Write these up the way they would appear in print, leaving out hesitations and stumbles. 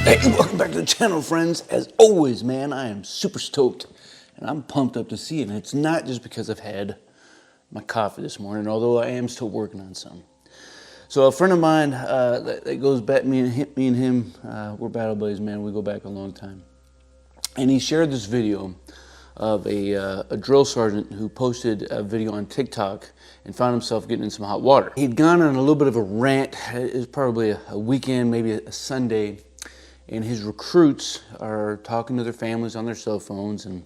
Hey, welcome back to the channel, friends. As always, man, I am super stoked and I'm pumped up to see it. And it's not just because I've had my coffee this morning, although I am still working on some. So a friend of mine that goes back, me and him, we're battle buddies, man. We go back a long time. And he shared this video of a drill sergeant who posted a video on TikTok and found himself getting in some hot water. He'd gone on a little bit of a rant. It was probably a weekend, maybe a Sunday. And his recruits are talking to their families on their cell phones, and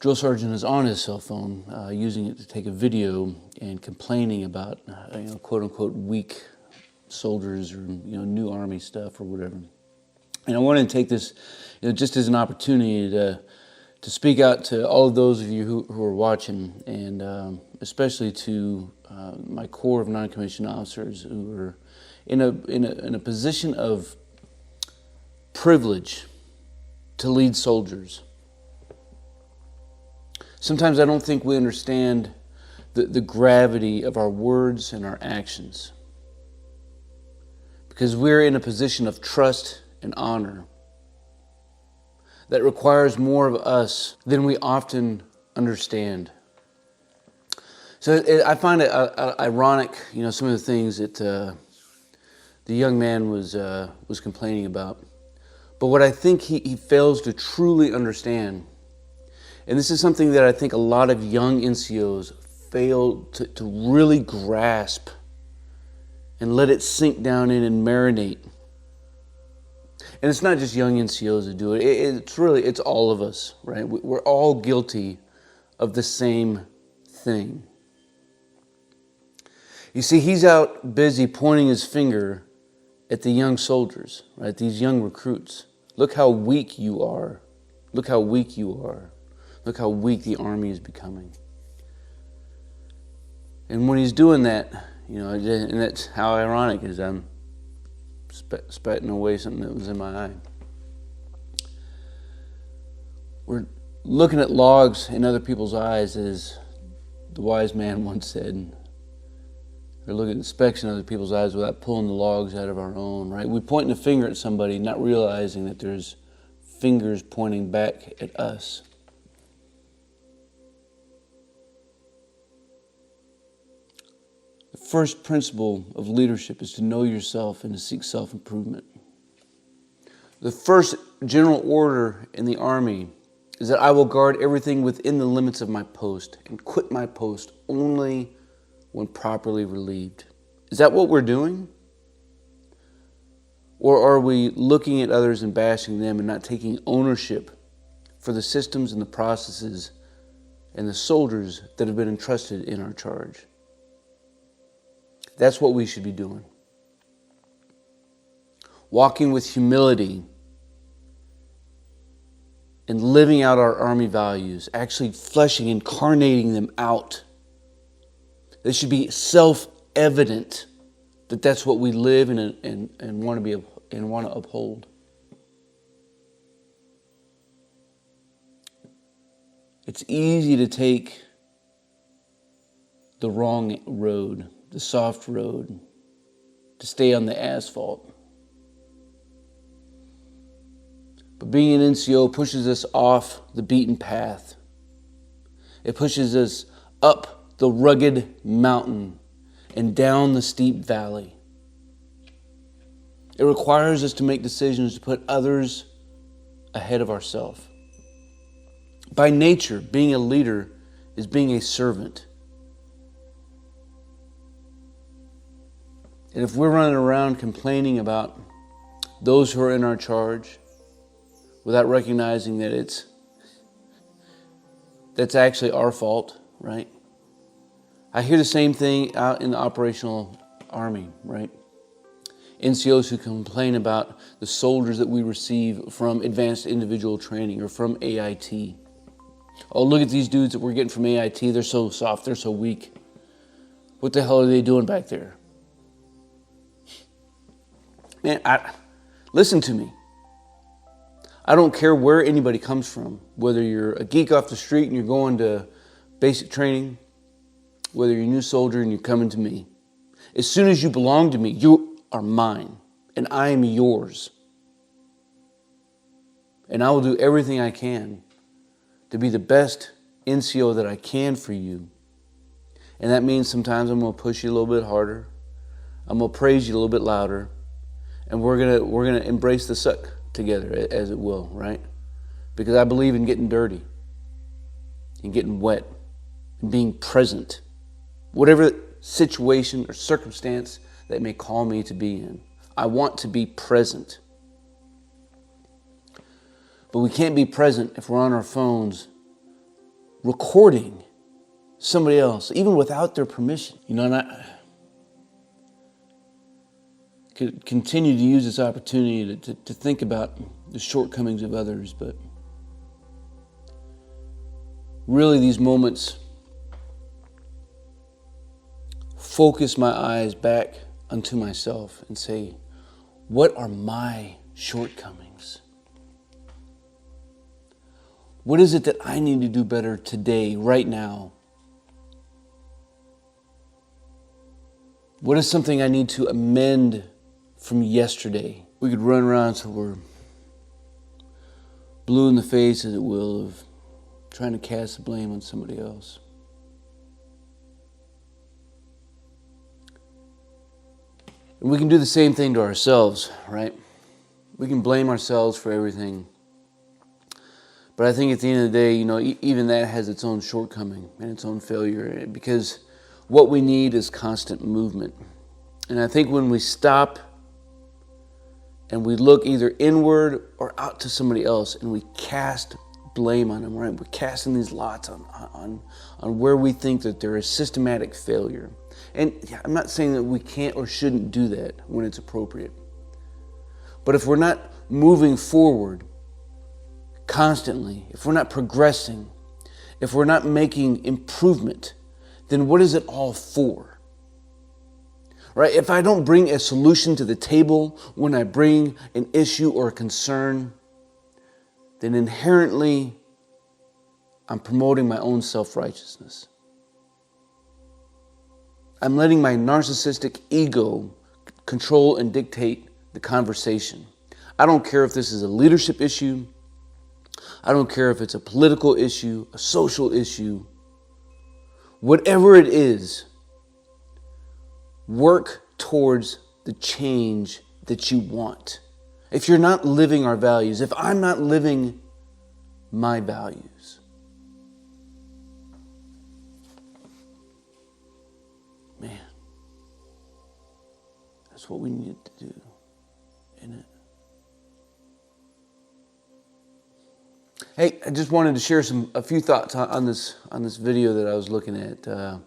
drill sergeant is on his cell phone, using it to take a video and complaining about, quote unquote, weak soldiers or new Army stuff or whatever. And I wanted to take this, just as an opportunity to speak out to all of those of you who are watching, and especially to my corps of non-commissioned officers who are in a position of privilege to lead soldiers. Sometimes I don't think we understand the gravity of our words and our actions, because we're in a position of trust and honor that requires more of us than we often understand. So I find it ironic, some of the things that the young man was complaining about. But what I think he fails to truly understand, and this is something that I think a lot of young NCOs fail to really grasp and let it sink down in and marinate. And it's not just young NCOs that do it. It's all of us, right? We're all guilty of the same thing. You see, he's out busy pointing his finger at the young soldiers, right? These young recruits. Look how weak you are. Look how weak you are. Look how weak the Army is becoming. And when he's doing that, and that's how ironic is I'm spitting away something that was in my eye. We're looking at logs in other people's eyes, as the wise man once said. We're looking at specks in other people's eyes without pulling the logs out of our own, right? We're pointing a finger at somebody, not realizing that there's fingers pointing back at us. The first principle of leadership is to know yourself and to seek self-improvement. The first general order in the Army is that I will guard everything within the limits of my post and quit my post only when properly relieved. Is that what we're doing? Or are we looking at others and bashing them and not taking ownership for the systems and the processes and the soldiers that have been entrusted in our charge? That's what we should be doing. Walking with humility and living out our Army values, actually fleshing, incarnating them out. It should be self-evident that that's what we live and want to uphold. It's easy to take the wrong road, the soft road, to stay on the asphalt. But being an NCO pushes us off the beaten path. It pushes us up the rugged mountain and down the steep valley. It requires us to make decisions to put others ahead of ourselves. By nature, being a leader is being a servant. And if we're running around complaining about those who are in our charge without recognizing that that's actually our fault, right? I hear the same thing out in the operational Army, right? NCOs who complain about the soldiers that we receive from advanced individual training or from AIT. Oh, look at these dudes that we're getting from AIT. They're so soft. They're so weak. What the hell are they doing back there? Man, listen to me. I don't care where anybody comes from, whether you're a geek off the street and you're going to basic training, whether you're a new soldier and you're coming to me. As soon as you belong to me, you are mine and I am yours. And I will do everything I can to be the best NCO that I can for you. And that means sometimes I'm going to push you a little bit harder. I'm going to praise you a little bit louder. And we're gonna embrace the suck together, as it will, right? Because I believe in getting dirty and getting wet and being present. Whatever situation or circumstance that may call me to be in, I want to be present. But we can't be present if we're on our phones recording somebody else, even without their permission. You know, and I could continue to use this opportunity to think about the shortcomings of others, but really these moments focus my eyes back unto myself and say, what are my shortcomings? What is it that I need to do better today, right now? What is something I need to amend from yesterday? We could run around so we're blue in the face, as it will, of trying to cast the blame on somebody else. And we can do the same thing to ourselves, right? We can blame ourselves for everything. But I think at the end of the day, you know, even that has its own shortcoming and its own failure, because what we need is constant movement. And I think when we stop and we look either inward or out to somebody else and we cast blame on them, right? We're casting these lots on where we think that there is systematic failure. And yeah, I'm not saying that we can't or shouldn't do that when it's appropriate. But if we're not moving forward constantly, if we're not progressing, if we're not making improvement, then what is it all for? Right? If I don't bring a solution to the table when I bring an issue or a concern, then inherently I'm promoting my own self-righteousness. I'm letting my narcissistic ego control and dictate the conversation. I don't care if this is a leadership issue. I don't care if it's a political issue, a social issue. Whatever it is, work towards the change that you want. If you're not living our values, if I'm not living my values, man, that's what we need to do, isn't it? Hey, I just wanted to share a few thoughts on this video that I was looking at.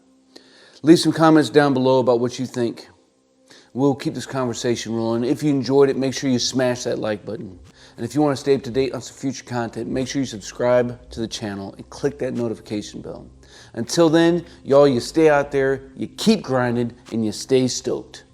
Leave some comments down below about what you think. We'll keep this conversation rolling. If you enjoyed it, make sure you smash that like button. And if you want to stay up to date on some future content, make sure you subscribe to the channel and click that notification bell. Until then, y'all, you stay out there, you keep grinding, and you stay stoked.